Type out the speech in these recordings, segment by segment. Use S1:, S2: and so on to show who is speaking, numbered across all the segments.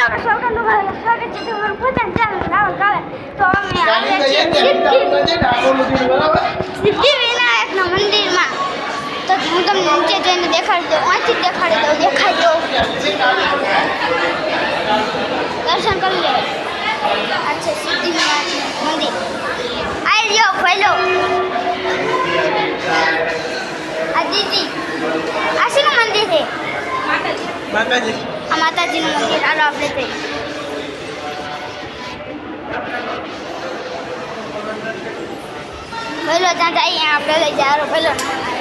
S1: સ્વાગત છે તમારું પોતાનું ચેનલ રાવલ કાવે. તો અમે આવ્યા છીએ સિદ્ધિવિનાયકના મંદિરમાં. તો હું તમને નીચે જઈને દેખાડી દઉં, અહીંથી દેખાડી દઉં, દેખાડી દઉં. દર્શન કરી લે. આ છે સિદ્ધિવિનાયકનું મંદિર. આવી રહ્યો પહેલો આ દીદી. આ શેનું મંદિર છે?
S2: માતાજી.
S1: આ માતાજીનું મંદિર. હાલો આપણે તે પહેલો ત્યાં જઈએ. આપણે લઈ જાય. હાલો પહેલો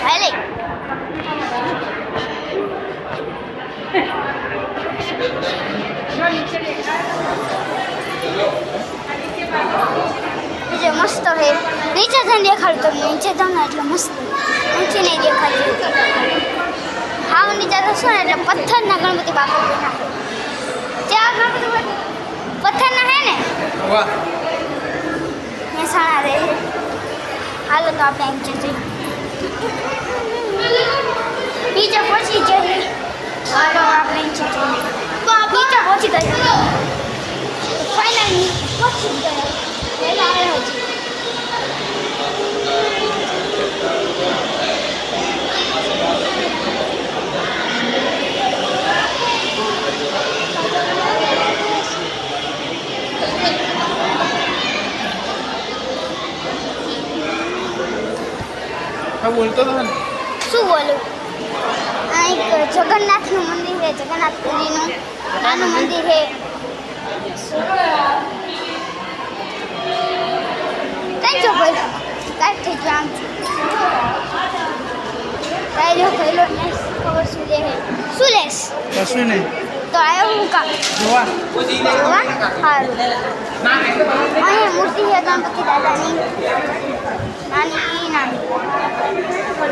S1: હાલે. બીજે મસ્ત છે. નીચે જઈને દેખાડું તમને. નીચે જાવ ને એટલે મસ્ત. ઊંચી નહીં દેખાડતી. હાવ નીચે જશો ને એટલે પથ્થરના ગણપતિ બાપા બના. ત્યાં ગણપતિ પથ્થરના હે ને મહેસાણા રહે. હાલો તો આપણે નીચે જઈએ. નીચે પહોંચી જઈએ. હાલો આપણે નીચે જઈએ. નીચે પહોંચી ગઈ. ફાઇનલી પહોંચી ગયા. પહેલા આવ્યો છે.
S2: હા બોલતો તો ને.
S1: શું બોલું? આ એક જગન્નાથનું મંદિર છે. જગન્નાથપુરીનું નાનું મંદિર છે. કઈ જો ભાઈ કાંઈ થઈ ગયું આમ કાંઈ જો પહેલો ખબર શું લે છે? શું લેસ?
S2: કશું નહીં.
S1: તો આવ્યો હું કામ
S2: જોવા.
S1: સારું. અહીંયા મૂર્તિ છે ગણપતિ દાદાની. નાની નાની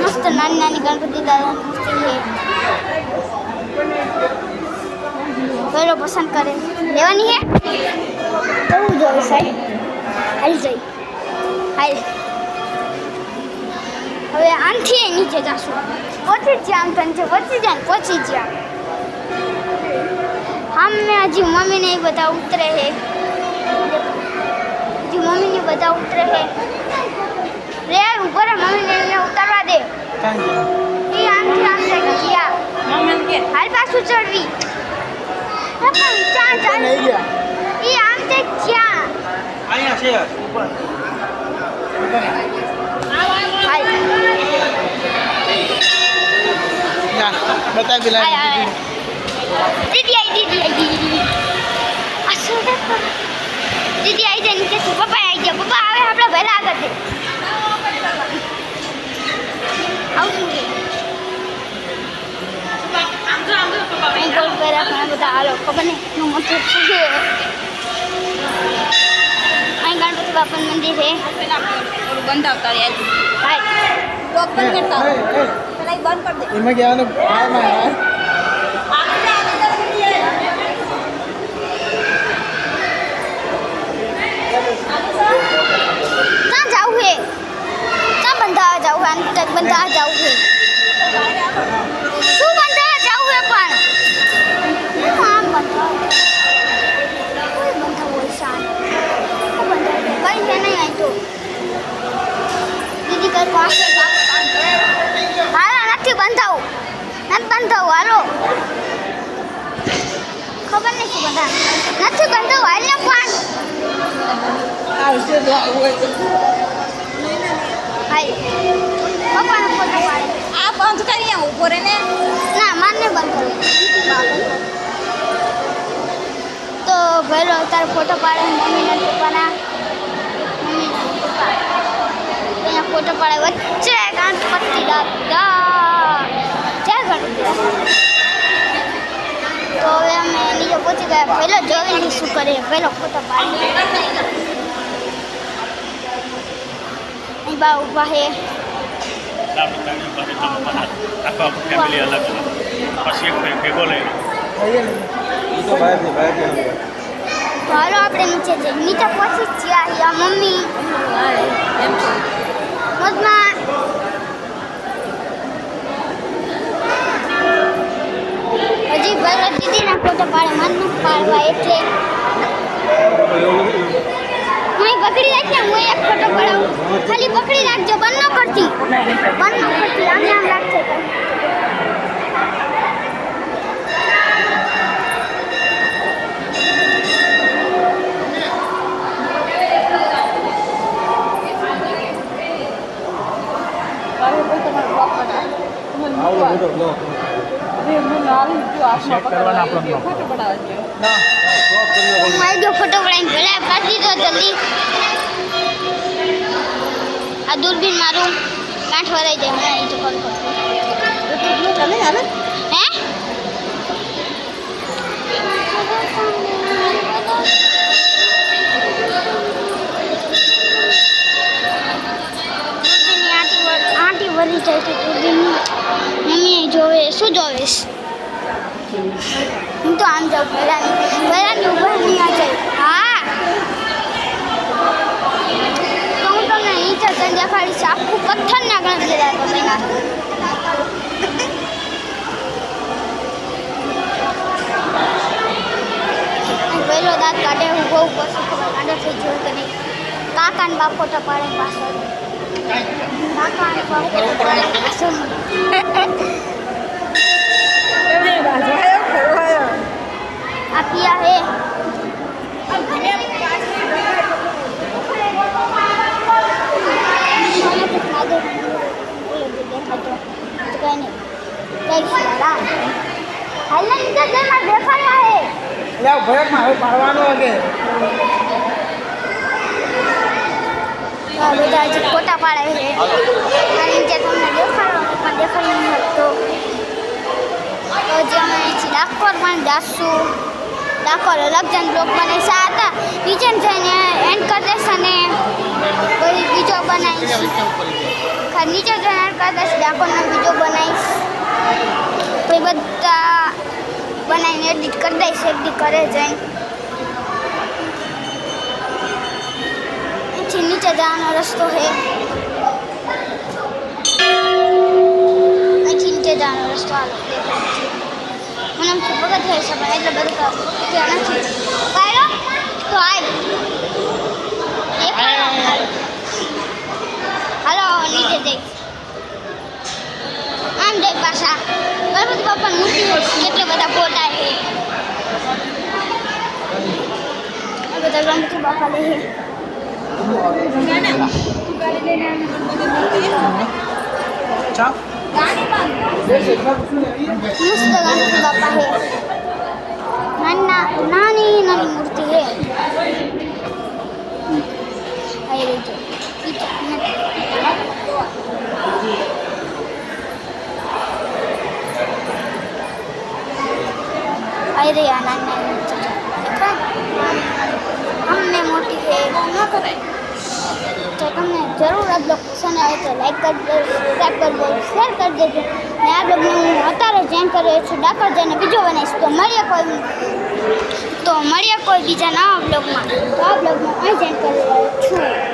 S1: મસ્ત નાની નાની ગણપતિ દાદાની મૂર્તિ છે. પહેલો પસંદ કરે લેવાની છે. કરવું જોઈએ સાહેબ. હાલી જઈ હાલ. હવે આમથી નીચે જશું. પહોંચી જ આમ તને પહોંચી જાય પહોંચી જ્યાં અમે હજી મમ્મીને એ બધા ઉતરે છે. હજી મમ્મીને બધા ઉતરે છે. રે ઉભો રે. મમ્મીને એને ઉતારવા દે. એ આમથી આમ જાય ગયા. હાલ પાછું ચડવી. ચા ચા
S2: નહીં ગયા.
S1: એ આમ તે ક્યાં
S2: અહીંયા છે ઉપર.
S1: હાલ
S2: જા બતાવી પેલા.
S1: દીદી આવી દીદી આ શું છે? દીદી આવી જાય નીચેથી. પપ્પા આવી ગયા. પપ્પા આવે આપણે પહેલા આગળ દે. આવું શું ગોલ કર્યા ઘણા બધા. હાલો ખબર નહીં એનું મતલબ શું છે. અહીં ગણપતિ બાપાનું મંદિર છે.
S3: બંધ આવતા રહ્યા
S1: હાય
S3: લોક બંધ કરતા પેલા બંધ કરી દે.
S2: એમાં કહેવાનું ભાવમાં યાર.
S1: ક્યાં જવું છે? ક્યાં બંધાવા જવું છે? આને તક બંધાવા જવું છે. શું બંધાવા જવું છે પણ? હું આમ બંધાવા કોઈ બંધાવું હોય શાન. હું બંધાવું કઈ છે નહીં અહીં તો. દીદી કઈ પાસે હાલો નથી બંધાવું. નથી બંધાવું. હાલો ખબર નહીં શું બંધાવું. નથી બંધાવું. હાલ ને પણ
S2: આવશે તો આવું હોય તો.
S1: હાય પપ્પાનો ફોટો પાડે.
S3: આ બંધ કરી ઉભો રહે ને.
S1: ના મારને બંધ કરો. તો ભેલો તારો ફોટો પાડે. મમ્મીના પપ્પાના. મમ્મીના પપ્પા એના ફોટો પાડે. વચ્ચે ગણપતિ દાદા. જય ગણપતિ દાદા. તો હવે અમે નીચે પહોંચી ગયા. પહેલો જોઈને શું કરે. પહેલો ફોટો પાડે. અહીં બા ઊભા છે.
S4: આખા ફેમિલી અલગ અલગ પછી એક ભેગો લઈને
S2: એ તો બહાર છે બહાર છે.
S1: તો હાલો આપણે નીચે જઈએ. નીચે પહોંચી જ ગયા. મમ્મી મજમાં હજી ભરત દીદીના ફોટો પાડે મન નથી પાડવા એટલે હું પકડી રાખી હું એક ફોટો પડાવું ખાલી પકડી રાખજો બંધ ન કરતી આમ રાખશે મારી જો ફોટો પડાવીને ભલે પાડી દો જલ્દી આ દૂરબીન મારું કાંઠ વરાઈ જાય હમણાં એ તો કોલ હે આંટી વળી જાય તો દૂરબીનની મમ્મી જોવે શું જોવેશ હું તો આમ જાઉં પહેલાની ઉભા નહીં આ જાય હા તો હું તમને નીચે જઈને દેખાડીશ આખું પથ્થરના ગણતરી રહ્યા બના પહેલો દાંત કાઢે હું બહુ પછી ખબર કાઢે થઈ જોયું કે નહીં કાકાને બાપ ફોટો પાડે પાછળ કાકાને બાપ ફોટો પાડે પાછળ આ કિયા હે
S2: ભરતમાં હવે પાડવાનો હશે
S1: બધા હજી ફોટા પાડે છે નીચે તમને દેખાડો પણ દેખાડી નહીં શકતો તો જે અમે અહીંથી ડાકોર પણ જાશું ડાકોર અલગ જન બ્લોગ બનાવીશા હતા નીચે જઈને એન્ડ કરી દઈશ અને કોઈ બીજો બનાવીશ નીચે જઈને એન્ડ કરી દઈશ ડાકોરનો બીજો બનાવીશ પછી બધા બનાવીને એડિટ કરી દઈશ એડિટ કરે જઈને અહીંથી નીચે જવાનો રસ્તો છે અહીંથી નીચે જવાનો રસ્તો હાલો મને આમ પગત થાય છે પણ એટલે બધું ત્યાં નથી કાઢો તો હાલો નીચે જઈ આમ જઈ પાછા ગણપતિ બાપાની મૂર્તિ કેટલા બધા ફોટા છે બધા ગણપતિ બાપા લે
S2: ચા
S1: મસ્ત ગણપતિ બાપા હે નાની મૂર્તિ હે આઈ રહી આ નાની મૂર્તિ અમને મોટી હે ન કરાય તો તમને જરૂર આ બ્લોગ પસંદ આવે તો લાઈક કરી દો સબસ્ક્રાઈબ કરી દો શેર કરી દેજો અને આ બ્લોગને હું અત્યારે જોઈન કર્યો છું ડાકોર જઈને બીજો બનાવીશ તો મળીએ કોઈ બીજા નવા બ્લોગમાં તો આ બ્લોગમાં અહીં જોઈન કરી રહ્યો છું